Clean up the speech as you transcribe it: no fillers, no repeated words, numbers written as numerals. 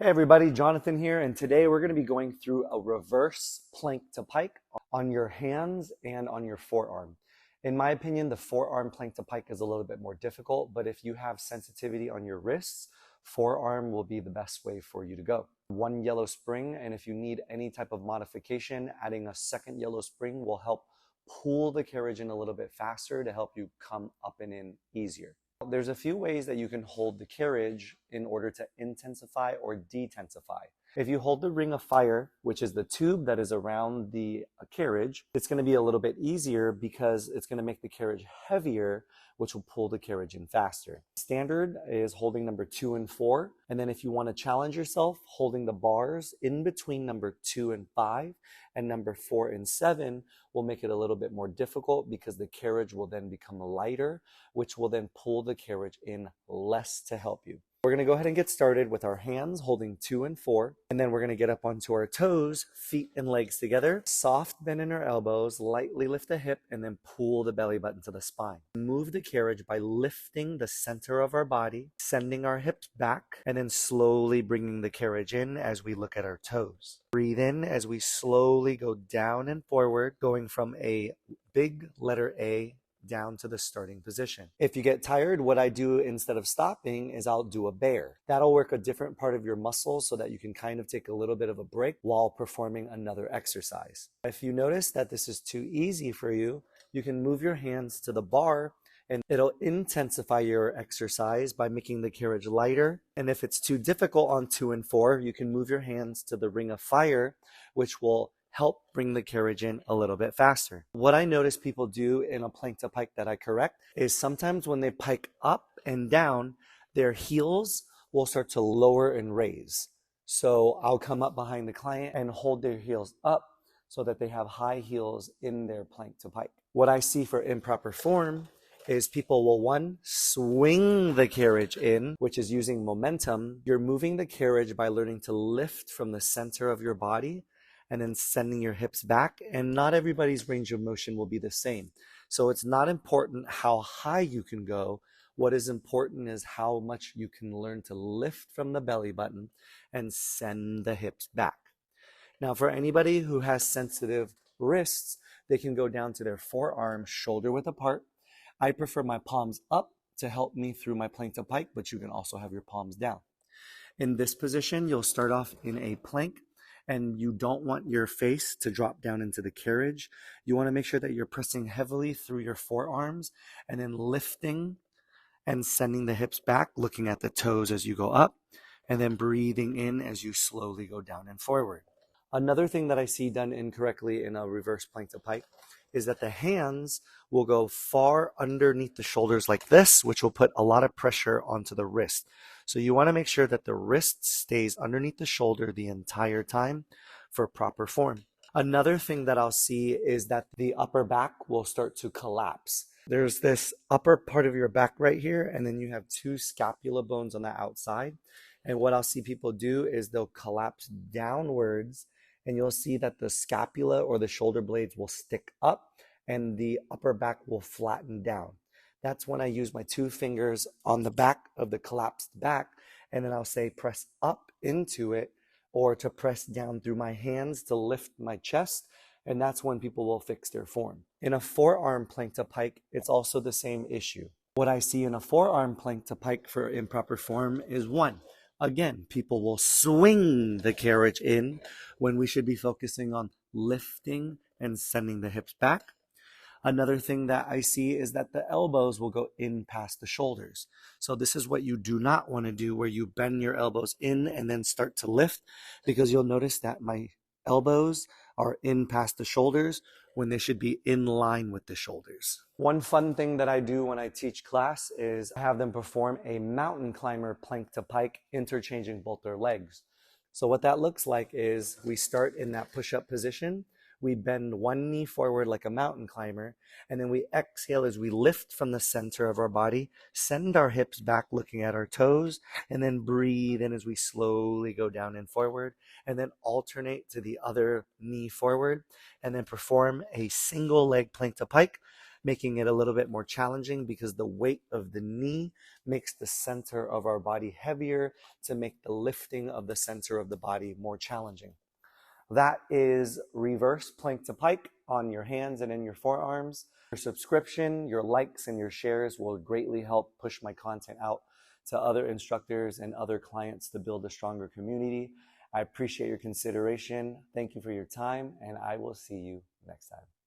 Hey everybody, Jonathan here, and today we're going to be going through a reverse plank to pike on your hands and on your forearm. In my opinion, the forearm plank to pike is a little bit more difficult, but if you have sensitivity on your wrists, forearm will be the best way for you to go. One yellow spring, and if you need any type of modification, adding a second yellow spring will help pull the carriage in a little bit faster to help you come up and in easier. There's a few ways that you can hold the carriage in order to intensify or detensify. If you hold the ring of fire, which is the tube that is around the carriage, it's going to be a little bit easier because it's going to make the carriage heavier, which will pull the carriage in faster. Standard is holding number 2 and 4. And then if you want to challenge yourself, holding the bars in between number 2 and 5 and number 4 and 7 will make it a little bit more difficult because the carriage will then become lighter, which will then pull the carriage in less to help you. We're going to go ahead and get started with our hands holding 2 and 4, and then we're going to get up onto our toes, feet and legs together. Soft bend in our elbows, lightly lift the hip, and then pull the belly button to the spine. Move the carriage by lifting the center of our body, sending our hips back, and then slowly bringing the carriage in as we look at our toes. Breathe in as we slowly go down and forward, going from a big letter A down to the starting position. If you get tired, what I do instead of stopping is I'll do a bear. That'll work a different part of your muscles so that you can kind of take a little bit of a break while performing another exercise. If you notice that this is too easy for you, you can move your hands to the bar and it'll intensify your exercise by making the carriage lighter. And if it's too difficult on 2 and 4, you can move your hands to the ring of fire, which will help bring the carriage in a little bit faster. What I notice people do in a plank to pike that I correct is sometimes when they pike up and down, their heels will start to lower and raise. So I'll come up behind the client and hold their heels up so that they have high heels in their plank to pike. What I see for improper form is people will, one, swing the carriage in, which is using momentum. You're moving the carriage by learning to lift from the center of your body and then sending your hips back. And not everybody's range of motion will be the same. So it's not important how high you can go. What is important is how much you can learn to lift from the belly button and send the hips back. Now, for anybody who has sensitive wrists, they can go down to their forearm, shoulder width apart. I prefer my palms up to help me through my plank to pike, but you can also have your palms down. In this position, you'll start off in a plank, and you don't want your face to drop down into the carriage. You want to make sure that you're pressing heavily through your forearms and then lifting and sending the hips back, looking at the toes as you go up, and then breathing in as you slowly go down and forward. Another thing that I see done incorrectly in a reverse plank to pike is that the hands will go far underneath the shoulders like this, which will put a lot of pressure onto the wrist. So you want to make sure that the wrist stays underneath the shoulder the entire time for proper form. Another thing that I'll see is that the upper back will start to collapse. There's this upper part of your back right here, and then you have 2 scapula bones on the outside. And what I'll see people do is they'll collapse downwards, and you'll see that the scapula or the shoulder blades will stick up and the upper back will flatten down. That's when I use my 2 fingers on the back of the collapsed back, and then I'll say press up into it or to press down through my hands to lift my chest, and that's when people will fix their form. In a forearm plank to pike, it's also the same issue. What I see in a forearm plank to pike for improper form is 1. Again, people will swing the carriage in when we should be focusing on lifting and sending the hips back. Another thing that I see is that the elbows will go in past the shoulders. So this is what you do not want to do, where you bend your elbows in and then start to lift, because you'll notice that my elbows are in past the shoulders when they should be in line with the shoulders. One fun thing that I do when I teach class is have them perform a mountain climber plank to pike, interchanging both their legs. So what that looks like is we start in that push-up position. We bend one knee forward like a mountain climber, and then we exhale as we lift from the center of our body, send our hips back looking at our toes, and then breathe in as we slowly go down and forward, and then alternate to the other knee forward, and then perform a single leg plank to pike, making it a little bit more challenging because the weight of the knee makes the center of our body heavier to make the lifting of the center of the body more challenging. That is reverse plank to pike on your hands and in your forearms. Your subscription, your likes, and your shares will greatly help push my content out to other instructors and other clients to build a stronger community. I appreciate your consideration. Thank you for your time, and I will see you next time.